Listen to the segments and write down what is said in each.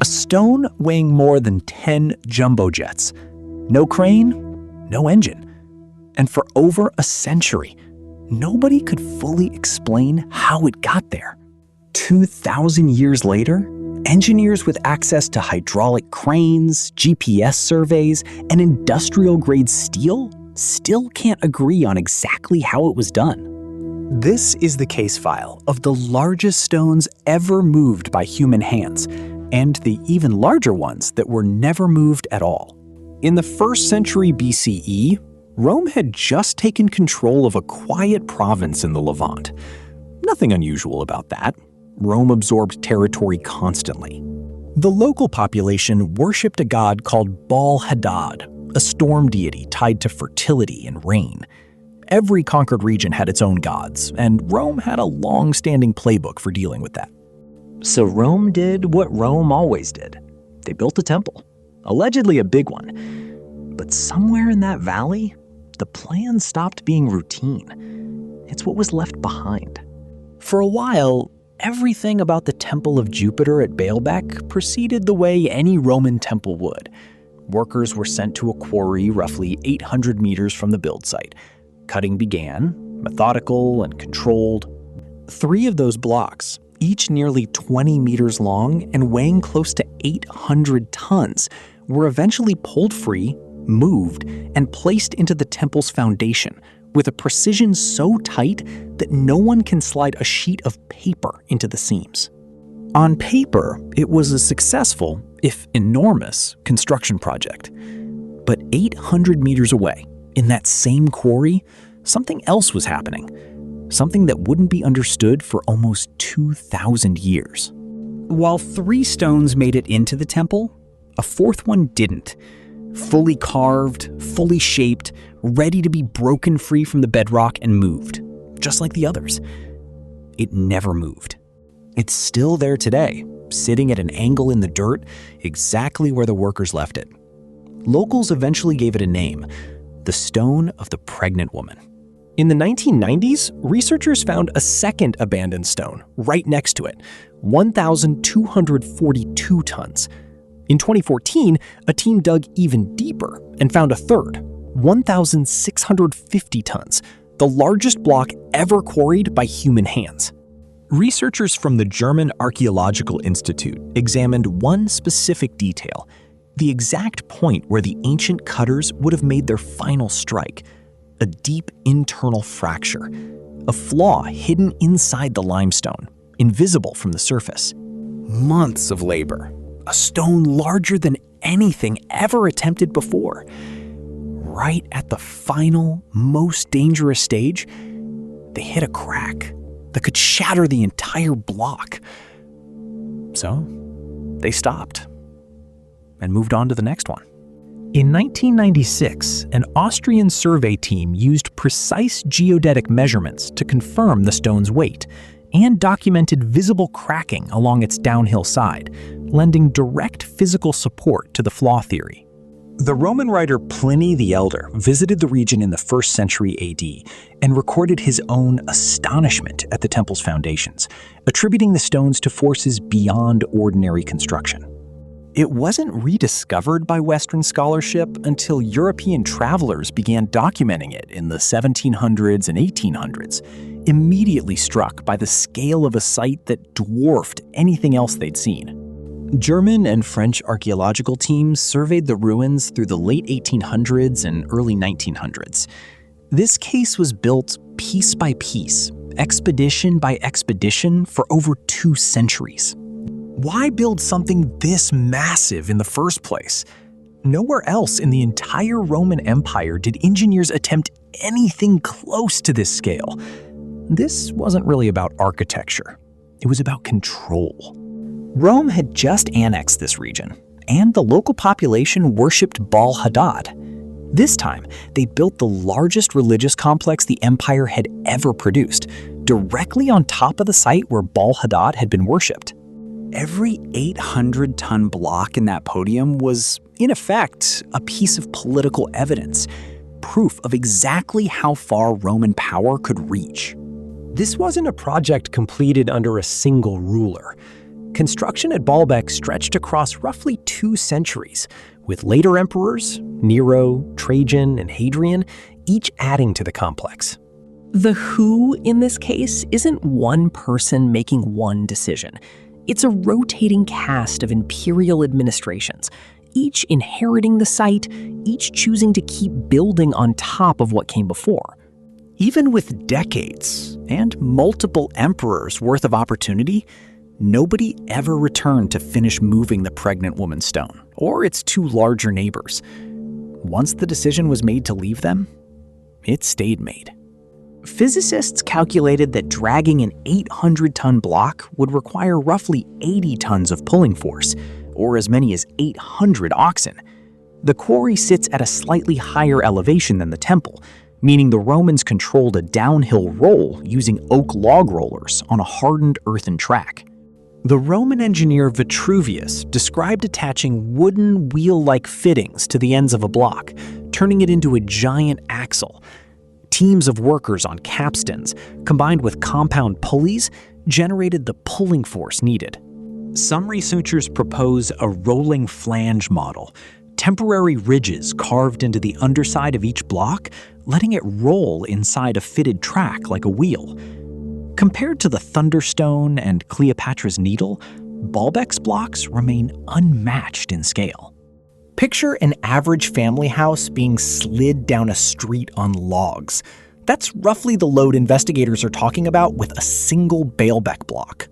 stone weighing more than 10 jumbo jets. No crane, no engine. And for over a century, nobody could fully explain how it got there. 2,000 years later, engineers with access to hydraulic cranes, GPS surveys, and industrial-grade steel still can't agree on exactly how it was done. This is the case file of the largest stones ever moved by human hands, and the even larger ones that were never moved at all. In the 1st century BCE, Rome had just taken control of a quiet province in the Levant. Nothing unusual about that. Rome absorbed territory constantly. The local population worshipped a god called Baal-Hadad, a storm deity tied to fertility and rain. Every conquered region had its own gods, and Rome had a long-standing playbook for dealing with that. So Rome did what Rome always did. They built a temple, allegedly a big one. But somewhere in that valley, the plan stopped being routine. It's what was left behind. For a while, everything about the Temple of Jupiter at Baalbek proceeded the way any Roman temple would. Workers were sent to a quarry roughly 800 meters from the build site. Cutting began, methodical and controlled. 3 of those blocks, each nearly 20 meters long and weighing close to 800 tons, were eventually pulled free, moved, and placed into the temple's foundation with a precision so tight that no one can slide a sheet of paper into the seams. On paper, it was a successful, if enormous, construction project. But 800 meters away, in that same quarry, something else was happening. Something that wouldn't be understood for almost 2,000 years. While 3 stones made it into the temple, a 4th one didn't. Fully carved, fully shaped, ready to be broken free from the bedrock and moved, just like the others. It never moved. It's still there today, sitting at an angle in the dirt, exactly where the workers left it. Locals eventually gave it a name, the Stone of the Pregnant Woman. In the 1990s, researchers found a second abandoned stone right next to it, 1,242 tons. In 2014, a team dug even deeper and found a third, 1,650 tons, the largest block ever quarried by human hands. Researchers from the German Archaeological Institute examined one specific detail, the exact point where the ancient cutters would have made their final strike, a deep internal fracture, a flaw hidden inside the limestone, invisible from the surface. Months of labor, a stone larger than anything ever attempted before. Right at the final, most dangerous stage, they hit a crack that could shatter the entire block. So, they stopped and moved on to the next one. In 1996, an Austrian survey team used precise geodetic measurements to confirm the stone's weight and documented visible cracking along its downhill side, lending direct physical support to the flaw theory. The Roman writer Pliny the Elder visited the region in the 1st century AD and recorded his own astonishment at the temple's foundations, attributing the stones to forces beyond ordinary construction. It wasn't rediscovered by Western scholarship until European travelers began documenting it in the 1700s and 1800s, immediately struck by the scale of a site that dwarfed anything else they'd seen. German and French archaeological teams surveyed the ruins through the late 1800s and early 1900s. This case was built piece by piece, expedition by expedition, for over 2 centuries. Why build something this massive in the first place? Nowhere else in the entire Roman Empire did engineers attempt anything close to this scale. This wasn't really about architecture. It was about control. Rome had just annexed this region, and the local population worshipped Baal-Hadad. This time, they built the largest religious complex the empire had ever produced, directly on top of the site where Baal-Hadad had been worshipped. Every 800-ton block in that podium was, in effect, a piece of political evidence, proof of exactly how far Roman power could reach. This wasn't a project completed under a single ruler. Construction at Baalbek stretched across roughly 2 centuries, with later emperors, Nero, Trajan, and Hadrian, each adding to the complex. The who in this case isn't one person making one decision. It's a rotating cast of imperial administrations, each inheriting the site, each choosing to keep building on top of what came before. Even with decades and multiple emperors worth of opportunity, nobody ever returned to finish moving the pregnant woman's stone, or its 2 larger neighbors. Once the decision was made to leave them, it stayed made. Physicists calculated that dragging an 800-ton block would require roughly 80 tons of pulling force, or as many as 800 oxen. The quarry sits at a slightly higher elevation than the temple, meaning the Romans controlled a downhill roll using oak log rollers on a hardened earthen track. The Roman engineer Vitruvius described attaching wooden wheel-like fittings to the ends of a block, turning it into a giant axle. Teams of workers on capstans, combined with compound pulleys, generated the pulling force needed. Some researchers propose a rolling flange model, temporary ridges carved into the underside of each block, letting it roll inside a fitted track like a wheel. Compared to the Thunderstone and Cleopatra's Needle, Baalbek's blocks remain unmatched in scale. Picture an average family house being slid down a street on logs. That's roughly the load investigators are talking about with a single Baalbek block.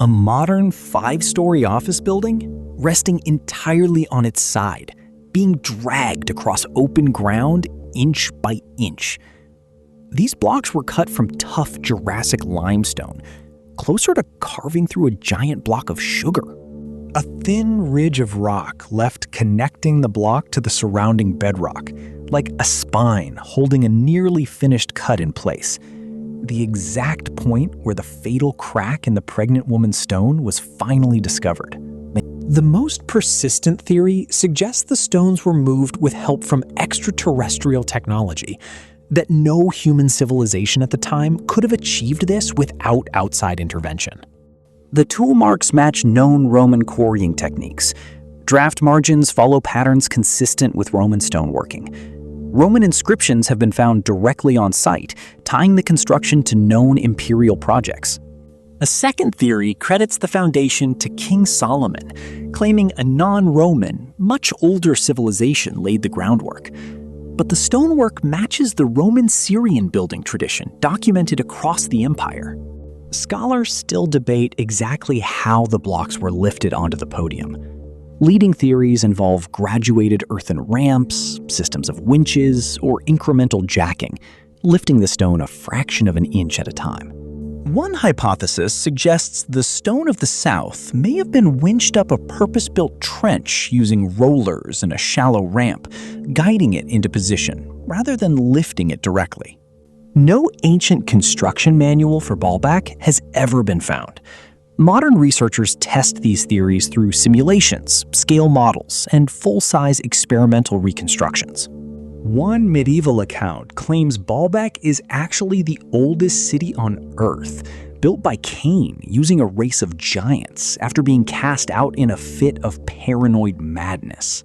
A modern 5-story office building resting entirely on its side, being dragged across open ground inch by inch. These blocks were cut from tough Jurassic limestone, closer to carving through a giant block of sugar. A thin ridge of rock left connecting the block to the surrounding bedrock, like a spine holding a nearly finished cut in place. The exact point where the fatal crack in the pregnant woman's stone was finally discovered. The most persistent theory suggests the stones were moved with help from extraterrestrial technology, that no human civilization at the time could have achieved this without outside intervention. The tool marks match known Roman quarrying techniques. Draft margins follow patterns consistent with Roman stoneworking. Roman inscriptions have been found directly on site, tying the construction to known imperial projects. A second theory credits the foundation to King Solomon, claiming a non-Roman, much older civilization laid the groundwork. But the stonework matches the Roman-Syrian building tradition documented across the empire. Scholars still debate exactly how the blocks were lifted onto the podium. Leading theories involve graduated earthen ramps, systems of winches, or incremental jacking, lifting the stone a fraction of an inch at a time. One hypothesis suggests the stone of the south may have been winched up a purpose-built trench using rollers and a shallow ramp, guiding it into position rather than lifting it directly. No ancient construction manual for Baalbek has ever been found. Modern researchers test these theories through simulations, scale models, and full-size experimental reconstructions. One medieval account claims Baalbek is actually the oldest city on Earth, built by Cain using a race of giants after being cast out in a fit of paranoid madness.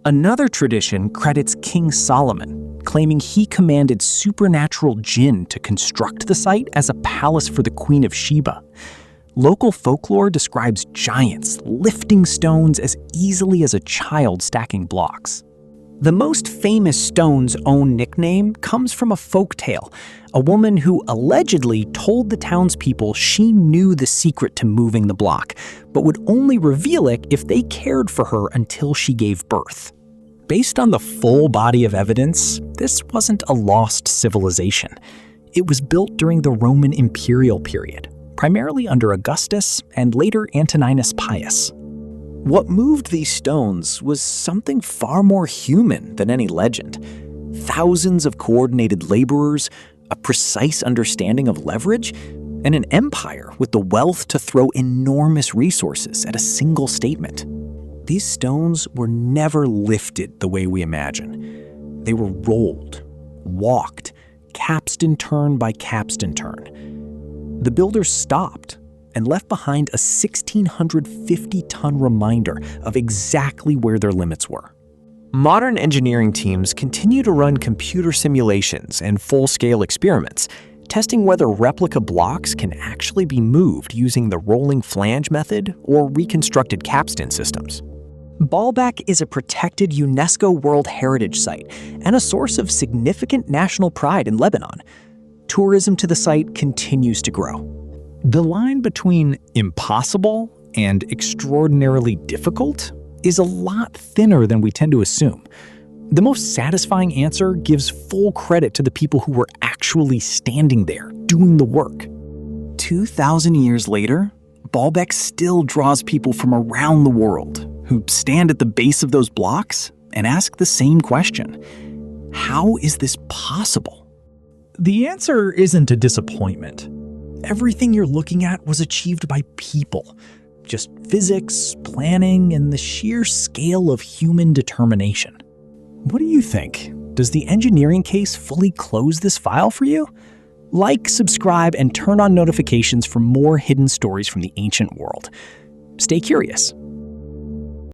Another tradition credits King Solomon, claiming he commanded supernatural jinn to construct the site as a palace for the Queen of Sheba. Local folklore describes giants lifting stones as easily as a child stacking blocks. The most famous stone's own nickname comes from a folktale, a woman who allegedly told the townspeople she knew the secret to moving the block, but would only reveal it if they cared for her until she gave birth. Based on the full body of evidence, this wasn't a lost civilization. It was built during the Roman imperial period, primarily under Augustus and later Antoninus Pius. What moved these stones was something far more human than any legend. Thousands of coordinated laborers, a precise understanding of leverage, and an empire with the wealth to throw enormous resources at a single statement. These stones were never lifted the way we imagine. They were rolled, walked, capstan turn by capstan turn. The builders stopped, and left behind a 1,650-ton reminder of exactly where their limits were. Modern engineering teams continue to run computer simulations and full-scale experiments, testing whether replica blocks can actually be moved using the rolling flange method or reconstructed capstan systems. Baalbek is a protected UNESCO World Heritage Site and a source of significant national pride in Lebanon. Tourism to the site continues to grow. The line between impossible and extraordinarily difficult is a lot thinner than we tend to assume. The most satisfying answer gives full credit to the people who were actually standing there, doing the work. 2,000 years later, Baalbek still draws people from around the world who stand at the base of those blocks and ask the same question: how is this possible? The answer isn't a disappointment. Everything you're looking at was achieved by people. Just physics, planning, and the sheer scale of human determination. What do you think? Does the engineering case fully close this file for you? Like, subscribe, and turn on notifications for more hidden stories from the ancient world. Stay curious.